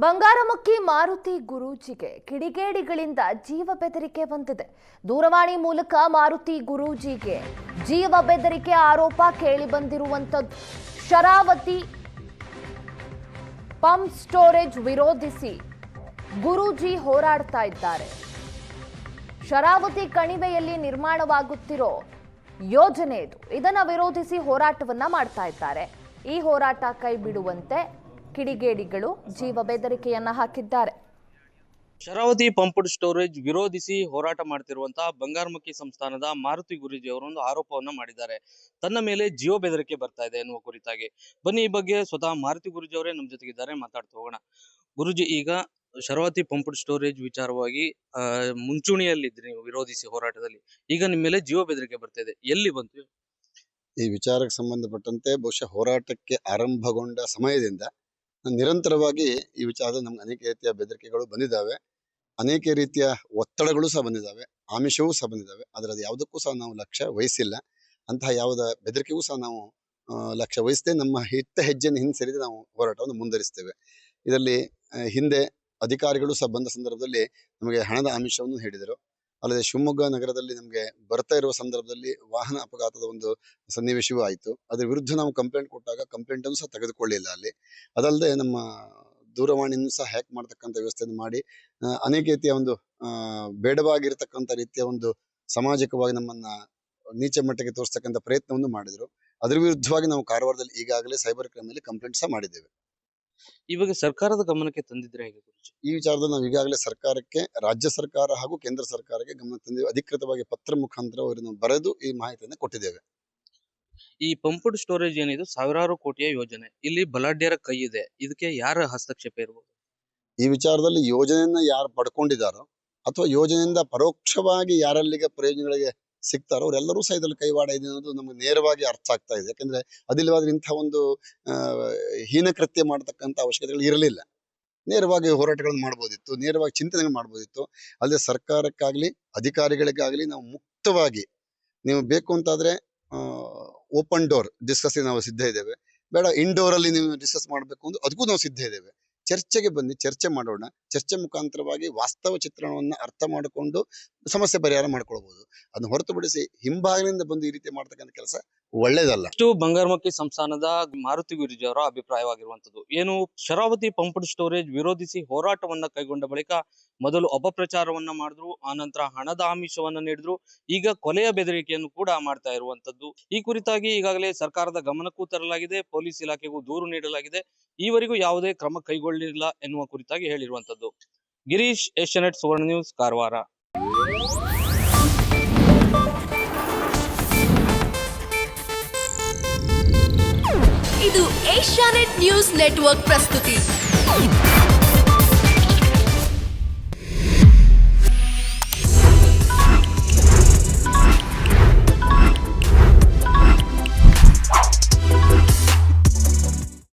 ಬಂಗಾರಮಕ್ಕಿ ಮಾರುತಿ ಗುರೂಜಿಗೆ ಕಿಡಿಗೇಡಿಗಳಿಂದ ಜೀವ ಬೆದರಿಕೆ ಬಂದಿದೆ. ದೂರವಾಣಿ ಮೂಲಕ ಮಾರುತಿ ಗುರೂಜಿಗೆ ಜೀವ ಬೆದರಿಕೆ ಆರೋಪ ಕೇಳಿ ಬಂದಿರುವಂತದ್ದು. ಶರಾವತಿ ಪಂಪ್ ಸ್ಟೋರೇಜ್ ವಿರೋಧಿಸಿ ಗುರೂಜಿ ಹೋರಾಡ್ತಾ ಇದ್ದಾರೆ. ಶರಾವತಿ ಕಣಿವೆಯಲ್ಲಿ ನಿರ್ಮಾಣವಾಗುತ್ತಿರೋ ಯೋಜನೆ ಇದು. ಇದನ್ನ ವಿರೋಧಿಸಿ ಹೋರಾಟವನ್ನ ಮಾಡ್ತಾ ಇದ್ದಾರೆ. ಈ ಹೋರಾಟ ಕೈ ಬಿಡುವಂತೆ ಕಿಡಿಗೇಡಿಗಳು ಜೀವ ಬೆದರಿಕೆಯನ್ನ ಹಾಕಿದ್ದಾರೆ. ಶರಾವತಿ ಪಂಪ್ಡ್ ಸ್ಟೋರೇಜ್ ವಿರೋಧಿಸಿ ಹೋರಾಟ ಮಾಡ್ತಿರುವಂತಹ ಬಂಗಾರಮಕ್ಕಿ ಸಂಸ್ಥಾನದ ಮಾರುತಿ ಗುರೂಜಿ ಅವರು ಒಂದು ಆರೋಪವನ್ನ ಮಾಡಿದ್ದಾರೆ. ತನ್ನ ಮೇಲೆ ಜೀವ ಬೆದರಿಕೆ ಬರ್ತಾ ಇದೆ ಎನ್ನುವ ಕುರಿತಾಗಿ. ಬನ್ನಿ, ಈ ಬಗ್ಗೆ ಸ್ವತಃ ಮಾರುತಿ ಗುರೂಜಿ ಅವರೇ ನಮ್ಮ ಜೊತೆಗಿದ್ದಾರೆ, ಮಾತಾಡ್ತಾ ಹೋಗೋಣ. ಗುರೂಜಿ, ಈಗ ಶರಾವತಿ ಪಂಪ್ಡ್ ಸ್ಟೋರೇಜ್ ವಿಚಾರವಾಗಿ ಮುಂಚೂಣಿಯಲ್ಲಿದ್ರಿ ನೀವು ವಿರೋಧಿಸಿ ಹೋರಾಟದಲ್ಲಿ. ಈಗ ನಿಮ್ಮ ಮೇಲೆ ಜೀವ ಬೆದರಿಕೆ ಬರ್ತಾ ಇದೆ, ಎಲ್ಲಿ ಬಂತು? ಈ ವಿಚಾರಕ್ಕೆ ಸಂಬಂಧಪಟ್ಟಂತೆ ಬಹುಶಃ ಹೋರಾಟಕ್ಕೆ ಆರಂಭಗೊಂಡ ಸಮಯದಿಂದ ನಿರಂತರವಾಗಿ ಈ ವಿಚಾರದಲ್ಲಿ ನಮ್ಗೆ ಅನೇಕ ರೀತಿಯ ಬೆದರಿಕೆಗಳು ಬಂದಿದ್ದಾವೆ, ಅನೇಕ ರೀತಿಯ ಒತ್ತಡಗಳು ಸಹ ಬಂದಿದ್ದಾವೆ, ಆಮಿಷವೂ ಸಹ ಬಂದಿದ್ದಾವೆ. ಆದರೆ ಅದು ಯಾವುದಕ್ಕೂ ಸಹ ನಾವು ಲಕ್ಷ್ಯ ವಹಿಸಿಲ್ಲ. ಅಂತಹ ಯಾವುದ ಬೆದರಿಕೆಗೂ ಸಹ ನಾವು ಲಕ್ಷ್ಯ ವಹಿಸದೆ ನಮ್ಮ ಹೆಜ್ಜೆಯನ್ನು ಹಿಂಸರಿದು ನಾವು ಹೋರಾಟವನ್ನು ಮುಂದುವರಿಸ್ತೇವೆ. ಇದರಲ್ಲಿ ಹಿಂದೆ ಅಧಿಕಾರಿಗಳು ಸಹ ಬಂದ ಸಂದರ್ಭದಲ್ಲಿ ನಮಗೆ ಹಣದ ಆಮಿಷವನ್ನು ಹೇಳಿದರು. ಅಲ್ಲದೆ ಶಿವಮೊಗ್ಗ ನಗರದಲ್ಲಿ ನಮಗೆ ಬರ್ತಾ ಇರುವ ಸಂದರ್ಭದಲ್ಲಿ ವಾಹನ ಅಪಘಾತದ ಒಂದು ಸನ್ನಿವೇಶವೂ ಆಯಿತು. ಅದರ ವಿರುದ್ಧ ನಾವು ಕಂಪ್ಲೇಂಟ್ ಕೊಟ್ಟಾಗ ಕಂಪ್ಲೇಂಟನ್ನು ಸಹ ತೆಗೆದುಕೊಳ್ಳಿಲ್ಲ ಅಲ್ಲಿ. ಅದಲ್ಲದೆ ನಮ್ಮ ದೂರವಾಣಿಯನ್ನು ಸಹ ಹ್ಯಾಕ್ ಮಾಡ್ತಕ್ಕಂಥ ವ್ಯವಸ್ಥೆಯನ್ನು ಮಾಡಿ ಅನೇಕ ರೀತಿಯ ಒಂದು ಬೇಡವಾಗಿರ್ತಕ್ಕಂಥ ರೀತಿಯ ಒಂದು ಸಾಮಾಜಿಕವಾಗಿ ನಮ್ಮನ್ನ ನೀಚ ಮಟ್ಟಕ್ಕೆ ತೋರಿಸ್ತಕ್ಕಂಥ ಪ್ರಯತ್ನವನ್ನು ಮಾಡಿದರು. ಅದರ ವಿರುದ್ಧವಾಗಿ ನಾವು ಕಾರವಾರದಲ್ಲಿ ಈಗಾಗಲೇ ಸೈಬರ್ ಕ್ರೈಮಲ್ಲಿ ಕಂಪ್ಲೇಂಟ್ ಸಹ ಮಾಡಿದ್ದೇವೆ. ಇವಾಗ ಸರ್ಕಾರದ ಗಮನಕ್ಕೆ ತಂದಿದ್ರೆ ಹೇಗೆ ಗುರೂಜಿ? ಈ ವಿಚಾರದಲ್ಲಿ ನಾವು ಈಗಾಗಲೇ ಸರ್ಕಾರಕ್ಕೆ, ರಾಜ್ಯ ಸರ್ಕಾರ ಹಾಗೂ ಕೇಂದ್ರ ಸರ್ಕಾರಕ್ಕೆ ಗಮನ ತಂದಿದ್ದೇವೆ. ಅಧಿಕೃತವಾಗಿ ಪತ್ರ ಮುಖಾಂತರ ಅವರನ್ನು ಬರೆದು ಈ ಮಾಹಿತಿಯನ್ನು ಕೊಟ್ಟಿದ್ದೇವೆ. ಈ ಪಂಪ್ಡ್ ಸ್ಟೋರೇಜ್ ಏನಿದು ಸಾವಿರಾರು ಕೋಟಿಯ ಯೋಜನೆ, ಇಲ್ಲಿ ಬಲಾಢ್ಯರ ಕೈ ಇದೆ. ಇದಕ್ಕೆ ಯಾರ ಹಸ್ತಕ್ಷೇಪ ಇರಬಹುದು? ಈ ವಿಚಾರದಲ್ಲಿ ಯೋಜನೆಯನ್ನ ಯಾರು ಪಡ್ಕೊಂಡಿದ್ದಾರೋ ಅಥವಾ ಯೋಜನೆಯಿಂದ ಪರೋಕ್ಷವಾಗಿ ಯಾರಲ್ಲಿಗೆ ಪ್ರಯೋಜನಗಳಿಗೆ ಸಿಗ್ತಾರೋ ಅವರೆಲ್ಲರೂ ಸಹ ಇದರಲ್ಲಿ ಕೈವಾಡ ಇದೆ ಅನ್ನೋದು ನಮಗೆ ನೇರವಾಗಿ ಅರ್ಥ ಆಗ್ತಾ ಇದೆ. ಯಾಕಂದ್ರೆ ಅದಿಲ್ಲವಾದ್ರೆ ಇಂಥ ಒಂದು ಹೀನ ಕೃತ್ಯ ಮಾಡತಕ್ಕಂಥ ಅವಶ್ಯಕತೆಗಳು ಇರಲಿಲ್ಲ. ನೇರವಾಗಿ ಹೋರಾಟಗಳನ್ನು ಮಾಡ್ಬೋದಿತ್ತು, ನೇರವಾಗಿ ಚಿಂತನೆ ಮಾಡ್ಬೋದಿತ್ತು. ಅಲ್ಲದೆ ಸರ್ಕಾರಕ್ಕಾಗ್ಲಿ ಅಧಿಕಾರಿಗಳಿಗಾಗ್ಲಿ ನಾವು ಮುಕ್ತವಾಗಿ, ನೀವು ಬೇಕು ಅಂತಾದ್ರೆ ಓಪನ್ ಡೋರ್ ಡಿಸ್ಕಸ್ ನಾವು ಸಿದ್ಧ ಇದ್ದೇವೆ. ಬೇಡ ಇಂಡೋರ್ ಅಲ್ಲಿ ನೀವು ಡಿಸ್ಕಸ್ ಮಾಡಬೇಕು ಅಂದ್ರೆ ಅದಕ್ಕೂ ನಾವು ಸಿದ್ಧ ಇದ್ದೇವೆ. ಚರ್ಚೆಗೆ ಬನ್ನಿ, ಚರ್ಚೆ ಮಾಡೋಣ. ಚರ್ಚೆ ಮುಖಾಂತರವಾಗಿ ವಾಸ್ತವ ಚಿತ್ರಣವನ್ನ ಅರ್ಥ ಮಾಡಿಕೊಂಡು ಸಮಸ್ಯೆ ಪರಿಹಾರ ಮಾಡ್ಕೊಳ್ಬಹುದು. ಅದನ್ನ ಹೊರತುಪಡಿಸಿ ಹಿಂಭಾಗದಿಂದ ಬಂದು ಈ ರೀತಿ ಮಾಡ್ತಕ್ಕಂಥ ಕೆಲಸ ಒಳ್ಳೇದಲ್ಲ. ಇಷ್ಟು ಬಂಗಾರಮಕ್ಕಿ ಸಂಸ್ಥಾನದ ಮಾರುತಿ ಗುರೂಜಿ ಅವರ ಅಭಿಪ್ರಾಯವಾಗಿರುವಂತದ್ದು. ಏನು ಶರಾವತಿ ಪಂಪ್ಡ್ ಸ್ಟೋರೇಜ್ ವಿರೋಧಿಸಿ ಹೋರಾಟವನ್ನ ಕೈಗೊಂಡ ಬಳಿಕ ಮೊದಲು ಅಪಪ್ರಚಾರವನ್ನ ಮಾಡಿದ್ರು, ಆನಂತರ ಹಣದ ಆಮಿಷವನ್ನ ನೀಡಿದ್ರು, ಈಗ ಕೊಲೆಯ ಬೆದರಿಕೆಯನ್ನು ಕೂಡ ಮಾಡ್ತಾ ಇರುವಂತದ್ದು. ಈ ಕುರಿತಾಗಿ ಈಗಾಗಲೇ ಸರ್ಕಾರದ ಗಮನಕ್ಕೂ ತರಲಾಗಿದೆ, ಪೊಲೀಸ್ ಇಲಾಖೆಗೂ ದೂರು ನೀಡಲಾಗಿದೆ. ಈವರೆಗೂ ಯಾವುದೇ ಕ್ರಮ ಕೈಗೊಳ್ಳಿಲ್ಲ ಎನ್ನುವ ಕುರಿತಾಗಿ ಹೇಳಿರುವಂತದ್ದು. ಗಿರೀಶ್, ಏಷ್ಯಾನೆಟ್ ಸುವರ್ಣ ನ್ಯೂಸ್, ಕಾರವಾರ. ಇದು ಏಷ್ಯಾನೆಟ್ ನ್ಯೂಸ್ ನೆಟ್ವರ್ಕ್ ಪ್ರಸ್ತುತಿ.